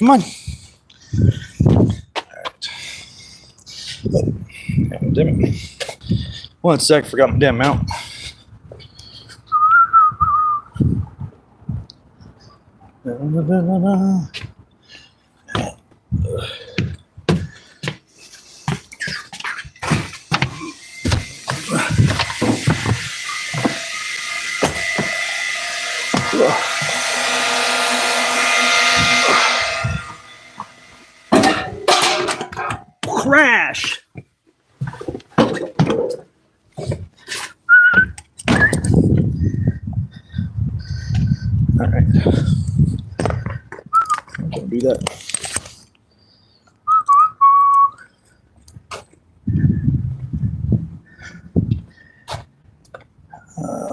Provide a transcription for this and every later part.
Come on. All right. Dim it. 1 sec, forgot my damn mount. Crash! All right. I'm gonna do that.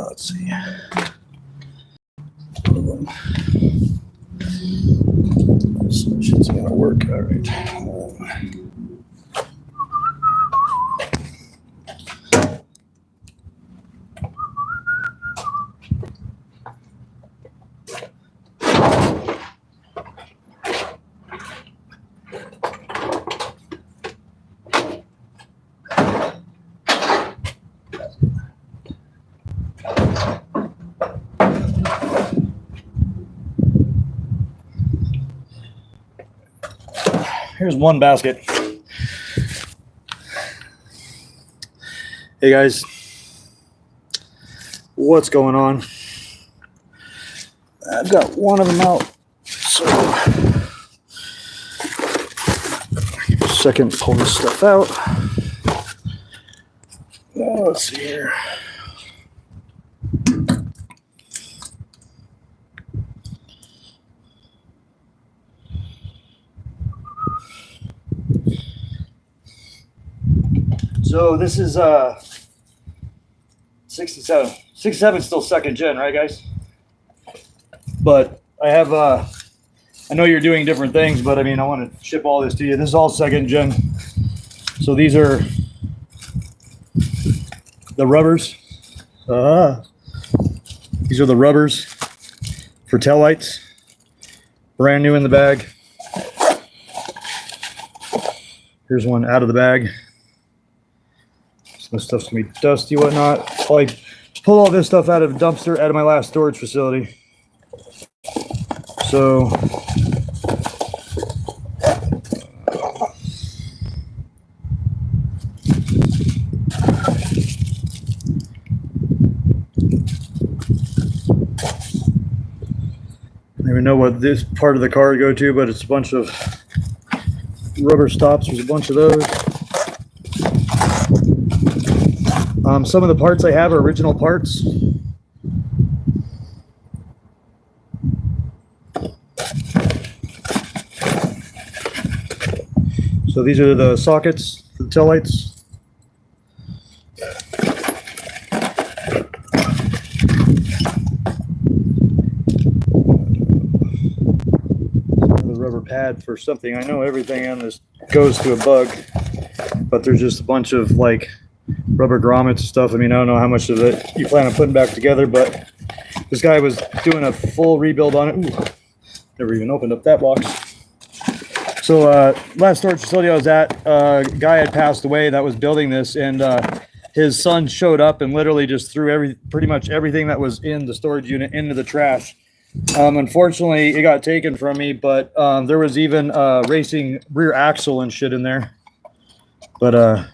Let's see. This shit's gonna work. All right. Here's one basket. Hey guys, what's going on? I've got one of them out, so give me a second to pull this stuff out. Let's see here. So this is 67. 67 is still second gen, right guys? But I have I know you're doing different things, but I mean I want to ship all this to you. This is all second gen. So these are the rubbers. These are the rubbers for taillights. Brand new in the bag. Here's one out of the bag. This stuff's gonna be dusty, whatnot. Probably pull all this stuff out of a dumpster out of my last storage facility. So I don't even know what this part of the car would go to, but it's a bunch of rubber stops. There's a bunch of those. Some of the parts I have are original parts. So these are the sockets for the taillights. The rubber pad for something. I know everything on this goes to a bug, but there's just a bunch of like rubber grommets and stuff. I mean, I don't know how much of it you plan on putting back together, but this guy was doing a full rebuild on it. Ooh, never even opened up that box. So last storage facility I was at, a guy had passed away that was building this, and his son showed up and literally just threw pretty much everything that was in the storage unit into the trash. Unfortunately, it got taken from me, but there was even racing rear axle and shit in there. But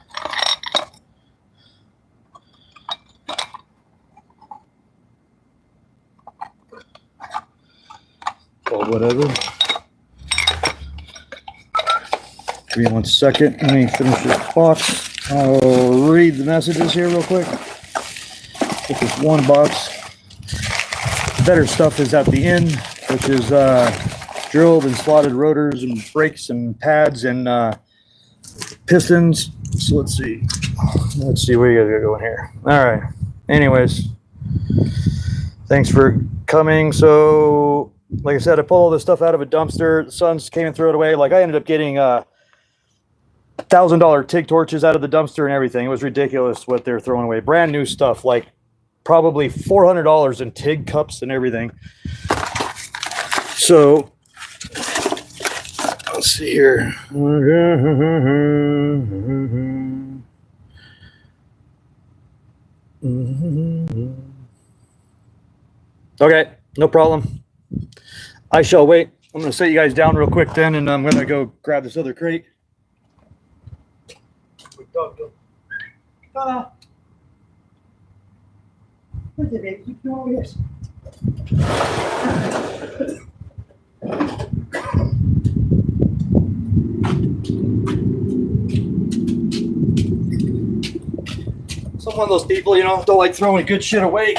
whatever. Give me 1 second. Let me finish this box. I'll read the messages here real quick. Get this one box. The better stuff is at the end, which is drilled and slotted rotors and brakes and pads and pistons. So let's see. Let's see what you guys got going here. All right. Anyways, thanks for coming. So, like I said, I pulled all this stuff out of a dumpster. The sons came and threw it away. Like I ended up getting $1,000 TIG torches out of the dumpster and everything. It was ridiculous what they're throwing away. Brand new stuff, like probably $400 in TIG cups and everything. So Let's see here. Okay, no problem. I shall wait. I'm going to set you guys down real quick then, and I'm going to go grab this other crate. Go. Come on, baby. Keep doing this. So I'm one of those people, you know, don't like throwing good shit away.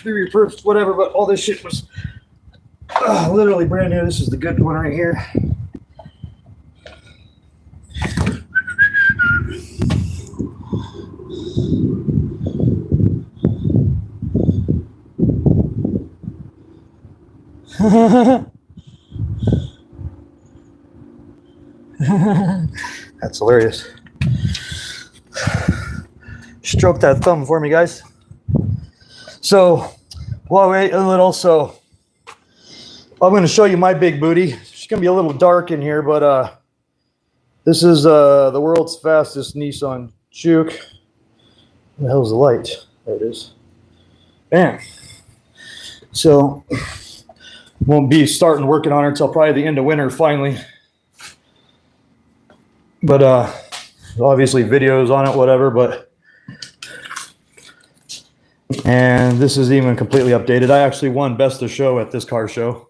Do your proofs, whatever, but all this shit was literally brand new. This is the good one right here. That's hilarious. Stroke that thumb for me, guys. So, while we wait a little, so I'm going to show you my big booty. It's going to be a little dark in here, but this is the world's fastest Nissan Juke. Where the hell's the light? There it is. Bam. So, won't be starting working on her until probably the end of winter finally. But obviously videos on it, whatever, but and this is even completely updated. I actually won Best of Show at this car show.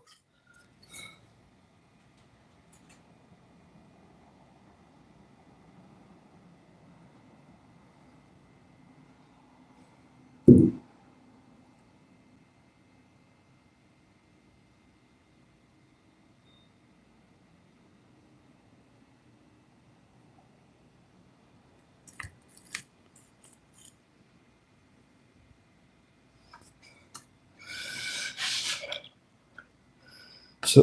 So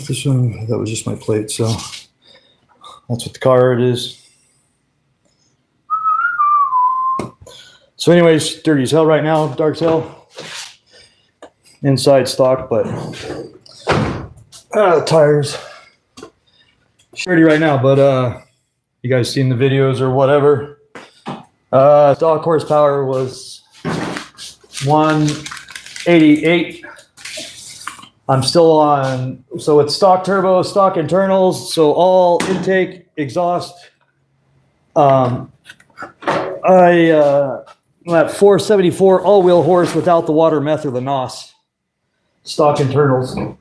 this one, that was just my plate. So that's what the car it is. So anyways, dirty as hell right now, dark as hell. Inside stock, but tires. Dirty right now, but you guys seen the videos or whatever. Stock horsepower was 188. I'm still on, so it's stock turbo, stock internals, so all intake, exhaust. I'm at 474 all-wheel horse without the water meth or the NOS. Stock internals. I'm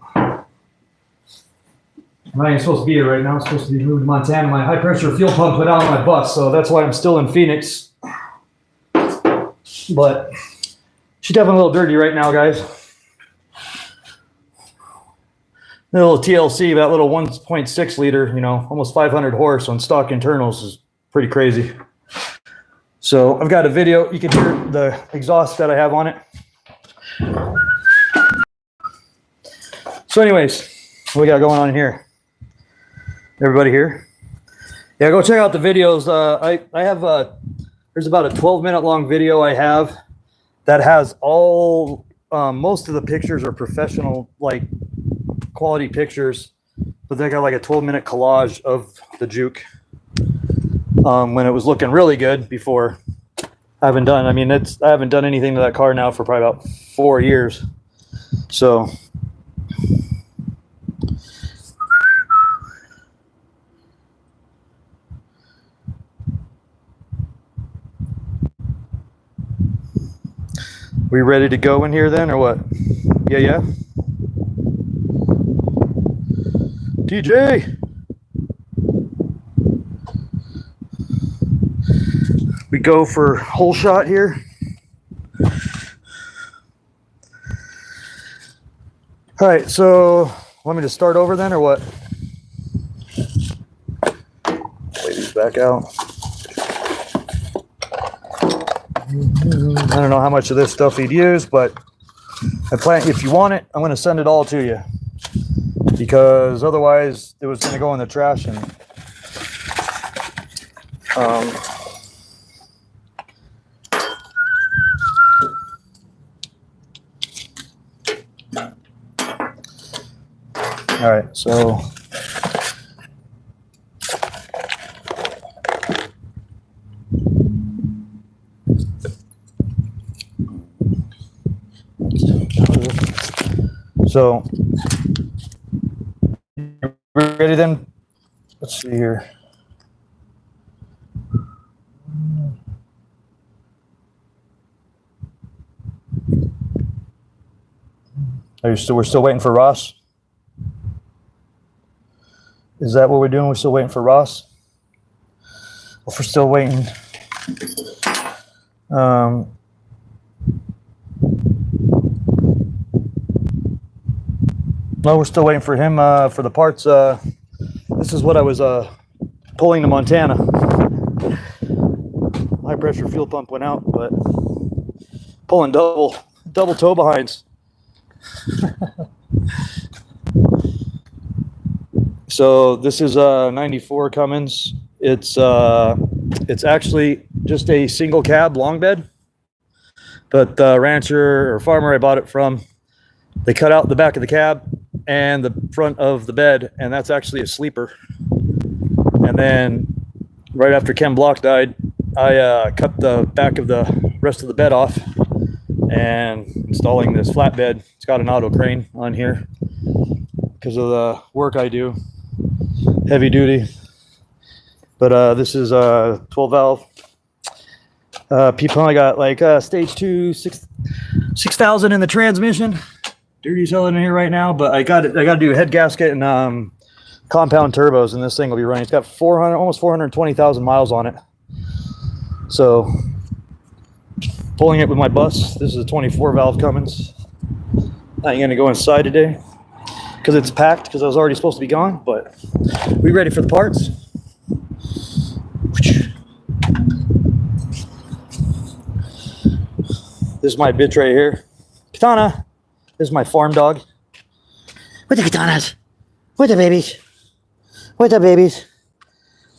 not even supposed to be here right now. I'm supposed to be moved to Montana. My high-pressure fuel pump went out on my bus, so that's why I'm still in Phoenix. But she's definitely a little dirty right now, guys. The little TLC, that little 1.6 liter, you know, almost 500 horse on stock internals is pretty crazy. So I've got a video. You can hear the exhaust that I have on it. So anyways, what we got going on here? Everybody here? Yeah, go check out the videos. I have there's about a 12-minute long video I have that has all, most of the pictures are professional, like quality pictures, but they got like a 12-minute collage of the Juke when it was looking really good before. I haven't done anything to that car now for probably about 4 years. So we ready to go in here then, or what? Yeah. TJ, we go for whole shot here. All right, so want me to start over then, or what? Lay these back out. I don't know how much of this stuff he'd use, but I plan, if you want it, I'm going to send it all to you, because otherwise it was going to go in the trash. And all right, so So, ready then? Let's see here. We're still waiting for Ross? Is that what we're doing? We're still waiting for Ross? Well, if we're still waiting, no, we're still waiting for him for the parts. This is what I was pulling to Montana. High pressure fuel pump went out, but pulling double tow behinds. So this is a 94 Cummins. It's actually just a single cab long bed, but the rancher or farmer I bought it from, they cut out the back of the cab and the front of the bed, and that's actually a sleeper. And then right after Ken Block died, I cut the back of the rest of the bed off and installing this flatbed. It's got an auto crane on here because of the work I do, heavy duty. But this is a 12 valve. People only got like stage 2, 6,000 in the transmission. Dirty as hell in here right now, but I got to do head gasket and compound turbos, and this thing will be running. It's got almost 420,000 miles on it. So pulling it with my bus. This is a 24 valve Cummins. I ain't gonna go inside today because it's packed because I was already supposed to be gone, but we ready for the parts. This is my bitch right here, Katana. This is my farm dog. What the Katanas? What the babies? What the babies?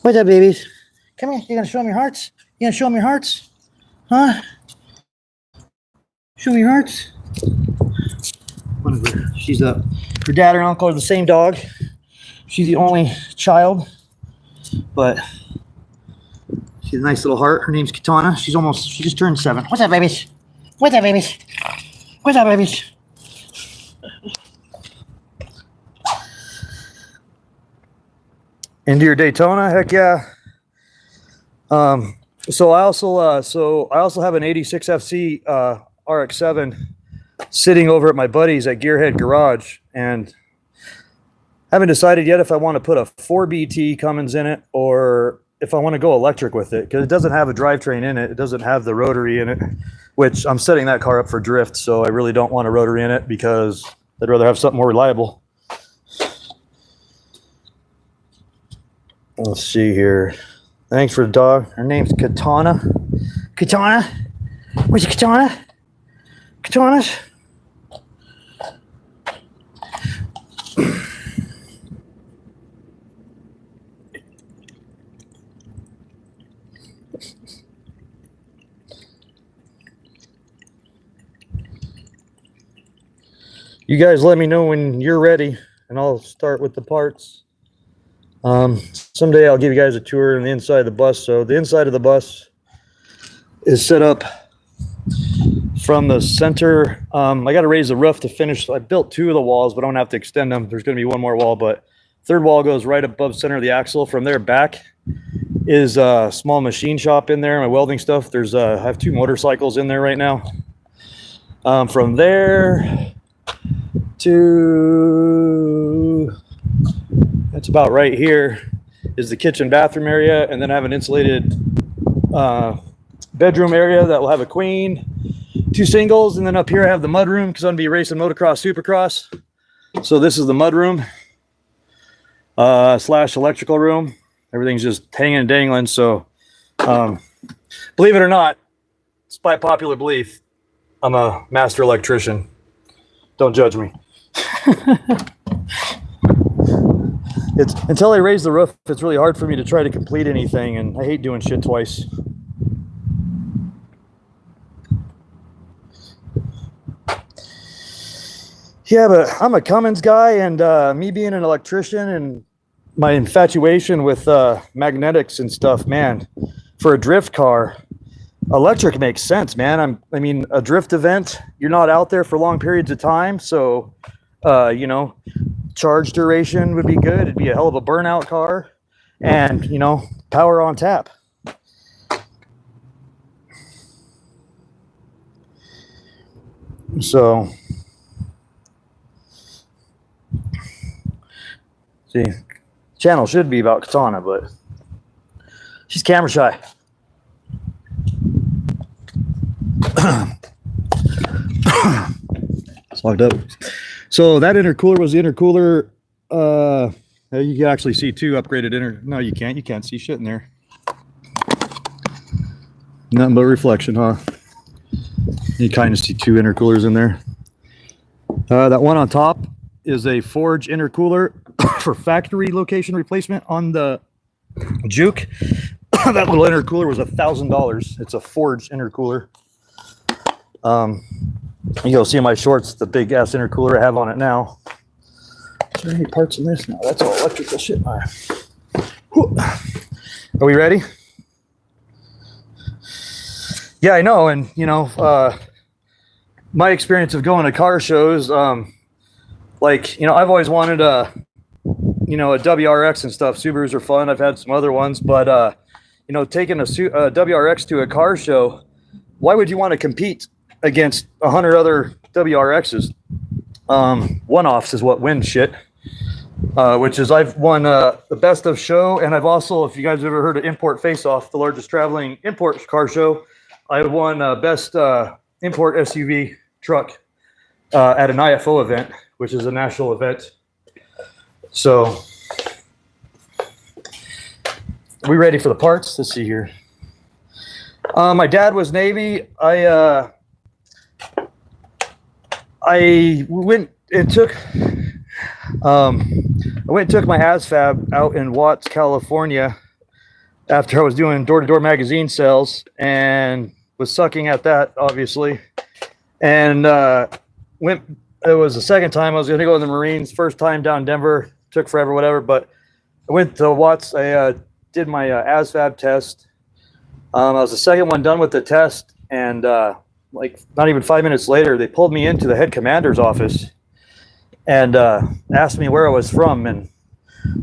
What the babies? Come here. You gonna show them your hearts? You gonna show them your hearts? Huh? Show me your hearts. She's her dad and uncle are the same dog. She's the only child, but she's a nice little heart. Her name's Katana. She just turned 7. What's up, babies? What's up, babies? What's up, babies? Into your Daytona, heck yeah. So I also have an 86 FC RX-7 sitting over at my buddy's at Gearhead Garage, and haven't decided yet if I want to put a 4BT Cummins in it or if I want to go electric with it, because it doesn't have a drivetrain in it. It doesn't have the rotary in it, which I'm setting that car up for drift, so I really don't want a rotary in it because I'd rather have something more reliable. Let's see here. Thanks for the dog. Her name's Katana. Katana? Where's your Katana? Katanas? You guys let me know when you're ready, and I'll start with the parts. Someday I'll give you guys a tour on the inside of the bus. So the inside of the bus is set up from the center. I got to raise the roof to finish. I built 2 of the walls, but I don't have to extend them. There's going to be one more wall, but third wall goes right above center of the axle. From there back is a small machine shop in there, my welding stuff. There's I have 2 motorcycles in there right now. From there to, that's about right here, is the kitchen bathroom area, and then I have an insulated bedroom area that will have a queen, 2 singles, and then up here I have the mud room because I'm gonna be racing motocross, supercross. So this is the mud room slash electrical room. Everything's just hanging and dangling. So believe it or not, despite popular belief, I'm a master electrician. Don't judge me. It's until I raise the roof, it's really hard for me to try to complete anything, and I hate doing shit twice. Yeah, but I'm a Cummins guy, and me being an electrician and my infatuation with magnetics and stuff, man, for a drift car, electric makes sense, man. I mean, a drift event, you're not out there for long periods of time, so You know, charge duration would be good. It'd be a hell of a burnout car, and you know, power on tap. So, see, channel should be about Katana, but she's camera shy. It's locked up. So that intercooler was the intercooler. You can actually see two upgraded No, you can't. You can't see shit in there. Nothing but reflection, huh? You kind of see two intercoolers in there. That one on top is a Forge intercooler for factory location replacement on the Juke. That little intercooler was $1,000. It's a Forge intercooler. You'll see in my shorts the big ass intercooler I have on it now. Is there any parts in this? No, that's all electrical shit. All right. Are we ready? Yeah, I know. And, you know, my experience of going to car shows, like, you know, I've always wanted a WRX and stuff. Subarus are fun. I've had some other ones, but, you know, taking a WRX to a car show, why would you want to compete against 100 other WRXs? One-offs is what wins shit. Which is I've won the best of show, and I've also, if you guys have ever heard of Import Face Off, the largest traveling import car show, I won best import SUV truck at an IFO event, which is a national event. So, are we ready for the parts? Let's see here. My dad was Navy. I went and took my ASFAB out in Watts, California, after I was doing door-to-door magazine sales, and was sucking at that, obviously. And it was the second time I was going to go in the Marines. First time down in Denver, took forever, whatever. But I went to Watts. I did my ASFAB test. I was the second one done with the test, and like not even 5 minutes later, they pulled me into the head commander's office and asked me where I was from. And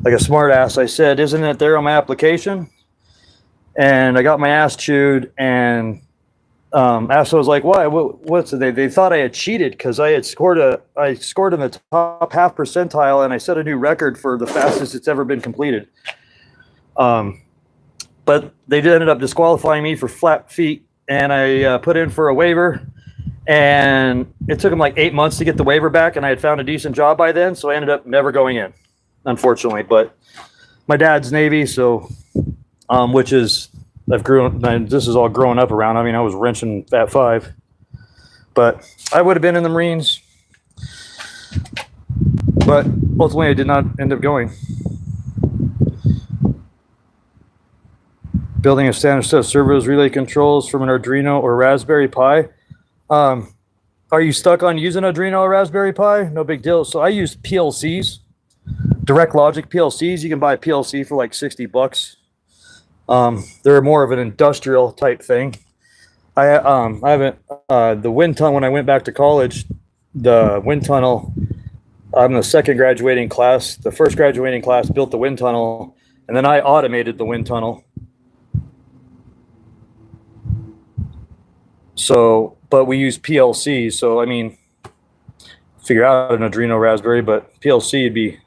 like a smart ass, I said, "Isn't it there on my application?" And I got my ass chewed. And after I was like, "Why? What's it?" They thought I had cheated because I scored in the top half percentile, and I set a new record for the fastest it's ever been completed. But they ended up disqualifying me for flat feet, and I put in for a waiver. And it took them like 8 months to get the waiver back, and I had found a decent job by then, so I ended up never going in, unfortunately. But my dad's Navy, so which is this is all growing up around. I mean, I was wrenching at 5, but I would have been in the Marines, but ultimately I did not end up going. Building a standard set of servos relay controls from an Arduino or Raspberry Pi. Are you stuck on using Arduino or Raspberry Pi? No big deal. So I use PLCs, direct logic PLCs. You can buy a PLC for like $60. They're more of an industrial type thing. I haven't the wind tunnel. When I went back to college, the wind tunnel, I'm the second graduating class. The first graduating class built the wind tunnel, and then I automated the wind tunnel. So, but we use PLC. So, I mean, figure out an Arduino Raspberry, but PLC would be a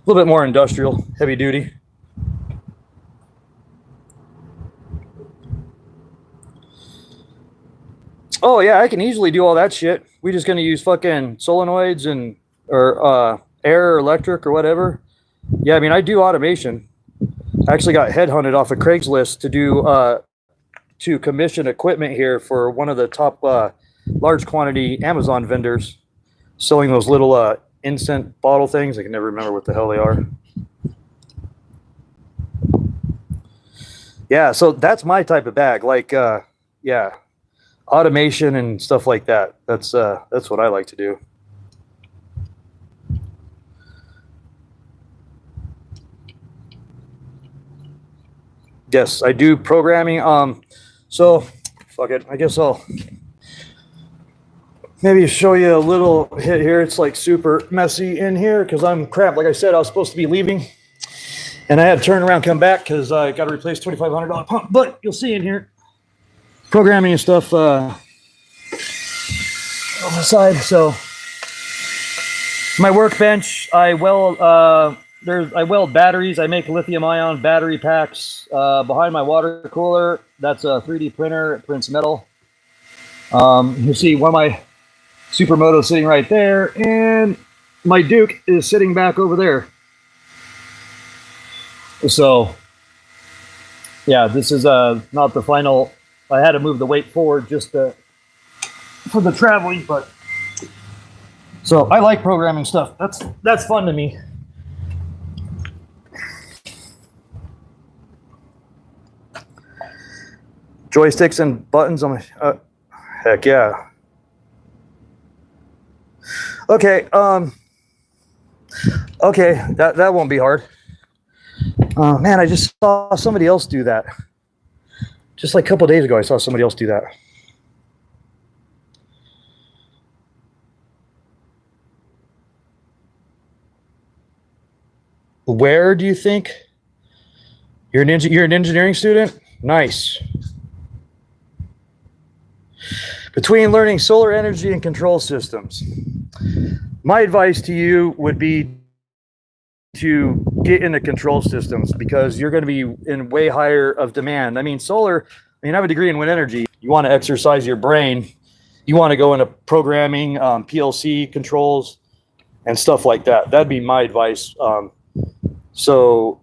little bit more industrial, heavy duty. Oh yeah, I can easily do all that shit. We just gonna use fucking solenoids or air or electric or whatever. Yeah, I mean, I do automation. I actually got headhunted off of Craigslist to do to commission equipment here for one of the top large quantity Amazon vendors selling those little instant bottle things. I can never remember what the hell they are. Yeah, so that's my type of bag. Like, yeah, automation and stuff like that. That's what I like to do. Yes, I do programming. So, fuck it. I guess I'll maybe show you a little hit here. It's like super messy in here because I'm crap. Like I said, I was supposed to be leaving, and I had to turn around, come back because I got to replace $2,500 pump. But you'll see in here programming and stuff on the side. So my workbench, I weld batteries. I make lithium-ion battery packs. Behind my water cooler, that's a 3D printer. It prints metal. You see one of my Supermoto sitting right there, and my Duke is sitting back over there. So, yeah, this is not the final. I had to move the weight forward just for the traveling, but so I like programming stuff. That's fun to me. Joysticks and buttons on my heck yeah. Okay, okay, that won't be hard. Man, I just saw somebody else do that. Just like a couple days ago, I saw somebody else do that. Where do you think? You're an engineering student? Nice. Between learning solar energy and control systems, my advice to you would be to get into control systems because you're going to be in way higher of demand. I mean, solar, I mean, I have a degree in wind energy. You want to exercise your brain. You want to go into programming, PLC controls and stuff like that. That'd be my advice. So,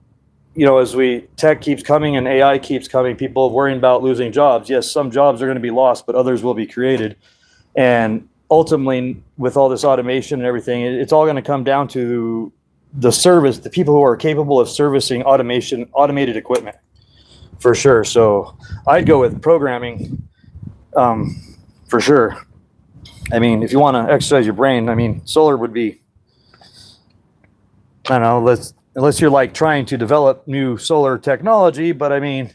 you know, as tech keeps coming and AI keeps coming, people are worrying about losing jobs. Yes, some jobs are going to be lost, but others will be created. And ultimately, with all this automation and everything, it's all going to come down to the service, the people who are capable of servicing automated equipment, for sure. So I'd go with programming, for sure. I mean, if you want to exercise your brain, I mean, solar would be, I don't know, unless you're like trying to develop new solar technology, but I mean,